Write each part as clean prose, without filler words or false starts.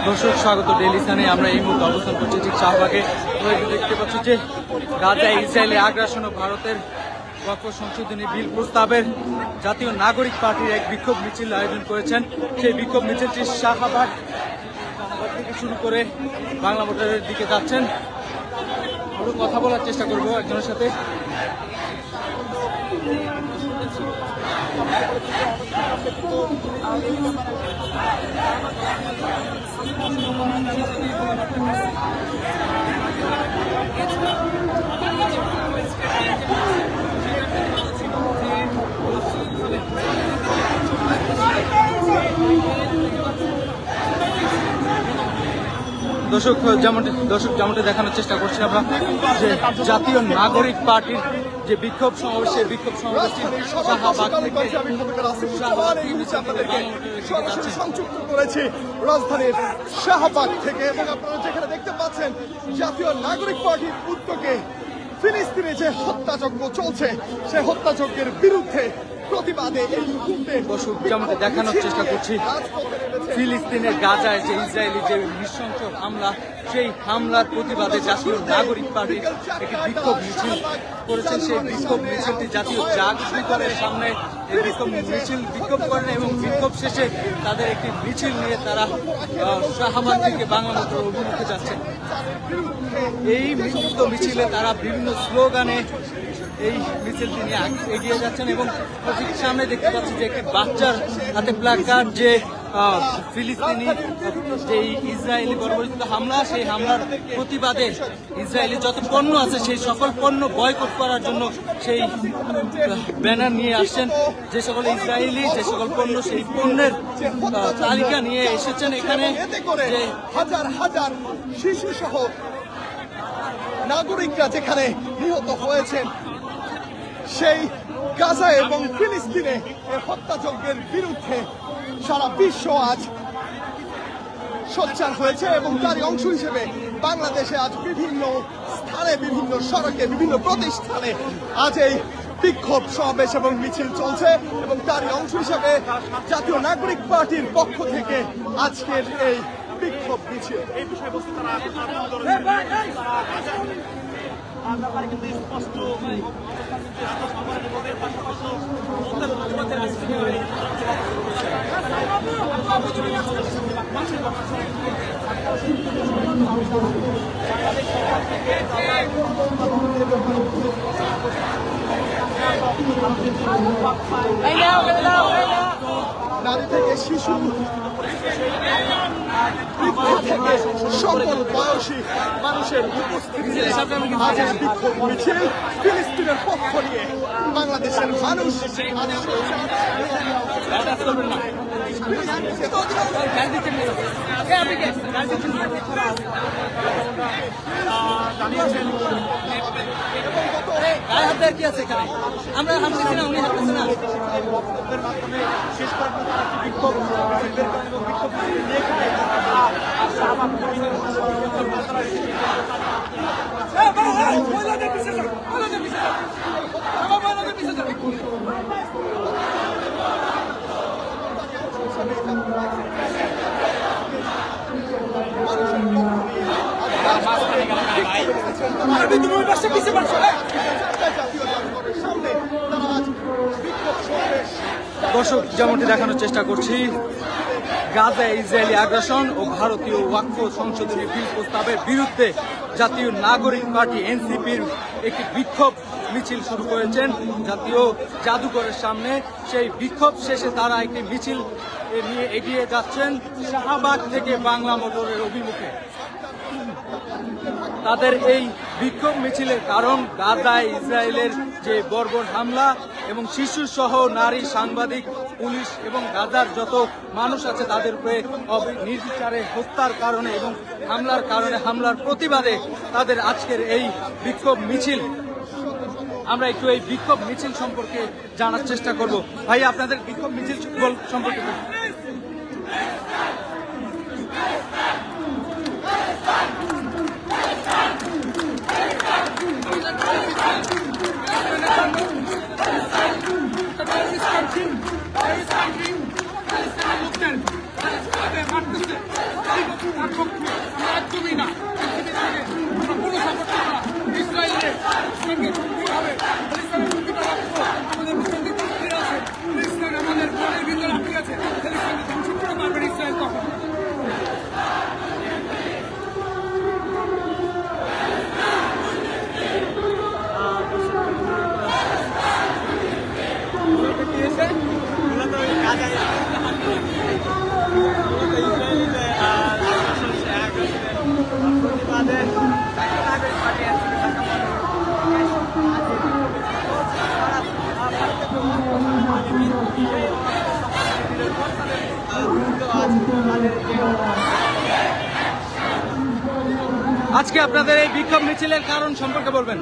দর্শক স্বাগত ডেইলি সানে। আমরা এই মুহূর্তে অবস্থান করছি ঠিক শাহবাগে। দেখতে পাচ্ছি যে গাজায় ইসরায়েলের আগ্রাসন ও ভারতের ওয়াকফ সংশোধনী বিল প্রস্তাবের জাতীয় নাগরিক পার্টির এক বিক্ষোভ মিছিল আয়োজন করেছেন। সেই বিক্ষোভ মিছিলটি শাহবাগ থেকে শুরু করে বাংলা মোটরের দিকে যাচ্ছেন। কথা বলার চেষ্টা করবো একজনের সাথে। দর্শক যেমনটা দেখানোর চেষ্টা করছি আমরা যে জাতীয় নাগরিক পার্টির যে বিক্ষোভ সমাবেশ, সেই বিক্ষোভ সমাবেশটি শাহবাগ থেকে সংযুক্ত করেছি রাজধানীর শাহবাগ থেকে। এবং আপনারা যেখানে দেখতে পাচ্ছেন জাতীয় নাগরিক পার্টির উদ্যোগে ফিলিস্তিনে যে হত্যাযজ্ঞ চলছে, সেই হত্যাযজ্ঞের বিরুদ্ধে প্রতিবাদে এই মুহূর্তে যেমনটা দেখানোর চেষ্টা করছি ফিলিস্তিনের গাজায় যে ইসরায়েলি যে নৃশংস হামলা, সেই হামলার প্রতিবাদে জাতীয় নাগরিক পার্টি একটি বিক্ষোভ মিছিল করেছেন। সেই বিক্ষোভ মিছিলটি জাতীয় জাদুঘরের সামনে এই বিক্ষোভ করেন এবং বিক্ষোভ শেষে তাদের একটি মিছিল নিয়ে তারা শাহবাগ থেকে বাংলা মোটর অভিমুখে যাচ্ছেন। এই মিছিলে তারা বিভিন্ন স্লোগানে এই মিছিলটি নিয়ে এগিয়ে যাচ্ছেন এবং ঠিক সামনে দেখতে পাচ্ছি যে একটি বাচ্চার হাতে প্ল্যাকার্ড, যে ফিলিস্তিনি যে ইসরায়েলি বর্বরিত হামলা, সেই হামলার প্রতিবাদে ইসরায়েলি যত পণ্য আছে সেই সকল পণ্য বয়কট করার জন্য সেই ব্যানার নিয়ে আসছেন। যে সকল ইসরায়েলি যে সকল পণ্য, সেই পণ্যের তালিকা নিয়ে এসেছেন এখানে। যে হাজার হাজার শিশু সহ নাগরিকরা যেখানে নিহত হয়েছেন, সেই গাজা এবং ফিলিস্তিনে এই হত্যাযজ্ঞের বিরুদ্ধে সারা বিশ্ব আজ সোচ্চার হয়েছে। এবং তারই অংশ হিসেবে বাংলাদেশে আজ বিভিন্ন স্থানে, বিভিন্ন সড়কে, বিভিন্ন প্রতিষ্ঠানে আজ এই বিক্ষোভ সমাবেশ এবং মিছিল চলছে। এবং তারই অংশ হিসেবে জাতীয় নাগরিক পার্টির পক্ষ থেকে আজকের এই বিক্ষোভ মিছিল। এই বিষয়বস্তু নারী থেকে শিশু থেকে সকল বয়সী মানুষের উপস্থিতিতে আজের বিক্ষোভ মিছিল ফিলিস্তিনের পক্ষ নিয়ে বাংলাদেশের মানুষ কি আছে এখানে? আমরা হাঁটতেছি না, উনি হাঁটতেছে না। শেষ পর্যন্ত বিক্ষোভ দর্শক যেমনটি দেখানোর চেষ্টা করছি, গাজায় ইসরায়েলি আগ্রাসন ও ভারতীয় ওয়াকফ সংশোধনী বিল প্রস্তাবের বিরুদ্ধে জাতীয় নাগরিক পার্টি এনসিপির একটি বিক্ষোভ মিছিল শুরু করেছেন জাতীয় জাদুঘরের সামনে। সেই বিক্ষোভ শেষে তারা একটি মিছিল নিয়ে এগিয়ে যাচ্ছেন শাহবাগ থেকে বাংলা মোটরের অভিমুখে। তাদের এই বিক্ষোভ মিছিলের কারণ গাজায় ইসরায়েলের যে বর্বর হামলা এবং শিশু সহ নারী, সাংবাদিক, পুলিশ এবং গাজার যত মানুষ আছে তাদের উপরে নির্বিচারে হত্যার কারণে এবং হামলার প্রতিবাদে তাদের আজকের এই বিক্ষোভ মিছিল। আমরা একটু এই বিক্ষোভ মিছিল সম্পর্কে জানার চেষ্টা করব। ভাই, আপনাদের বিক্ষোভ মিছিল সম্পর্কে আজকে আপনাদের এই বিক্ষোভ মিছিলের কারণ সম্পর্কে বলবেন।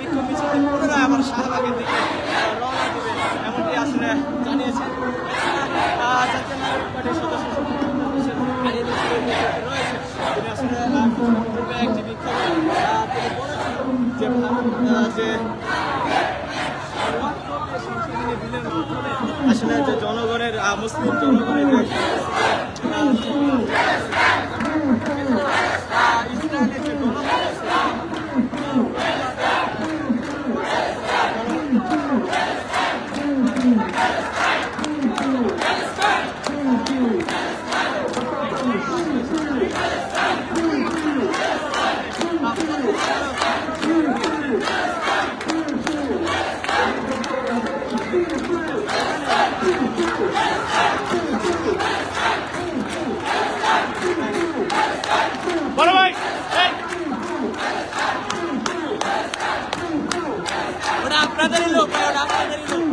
বিক্ষোভ মিছিল পুনরায় আবার শাহবাগের দিকে রওনা দেবে এমনটি আসলে জানিয়েছেন জাতীয় নাগরিক পার্টির সদস্য রয়েছে। তিনি আসলে পূর্বে একটি বিক্ষোভ তিনি বলেছিলেন যে আসলে যে জনগণের মুসলিম জনগণের ইসরায়েলের যে বড় ভাই ওটা আপনাদেরই লোক, ওটা আপনাদেরই লোক।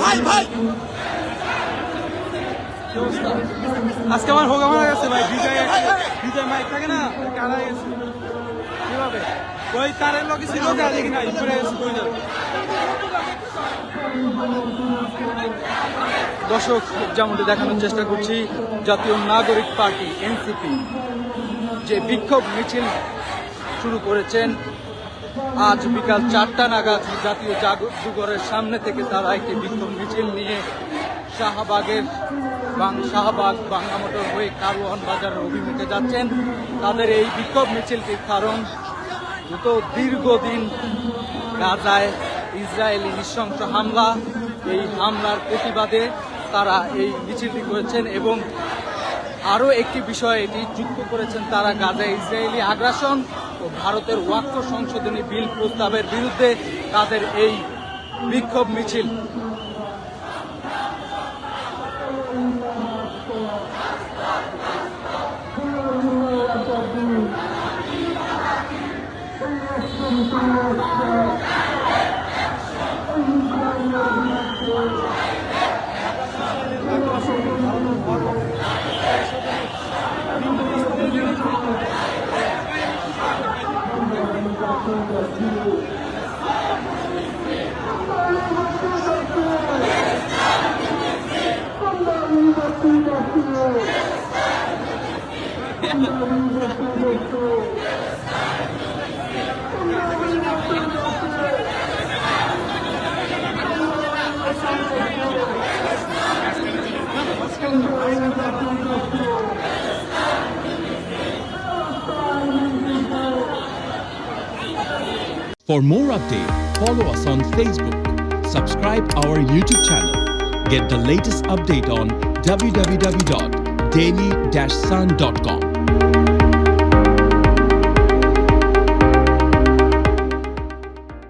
ভাই ভাই আজকে আমার হোক আমার গেছে ভাই, বিজয় মাইক থাকে না, কারা গেছে কিভাবে ওই তারের লোক ছিল দেখি না ঘুরে গেছে। দর্শক, যেমনটি দেখানোর চেষ্টা করছি, জাতীয় নাগরিক পার্টি এনসিপি যে বিক্ষোভ মিছিল শুরু করেছেন আজ বিকাল 4টা নাগাদ জাতীয় জাদুঘরের সামনে থেকে তারা একটি বিক্ষোভ মিছিল নিয়ে শাহবাগ বাংলা মোটর হয়ে কারওয়ান বাজারের অভিমুখে যাচ্ছেন। তাদের এই বিক্ষোভ মিছিলটির কারণ গত দীর্ঘদিন গাজায় ইসরায়েলি নৃশংস হামলা, এই হামলার প্রতিবাদে তারা এই মিছিলটি করেছেন এবং আরও একটি বিষয় এটি যুক্ত করেছেন তারা গাজায় ইসরায়েলি আগ্রাসন ও ভারতের ওয়াকফ সংশোধনী বিল প্রস্তাবের বিরুদ্ধে তাদের এই বিক্ষোভ মিছিল। For more updates, follow us on Facebook, subscribe our YouTube channel, get the latest update on www.daily-sun.com.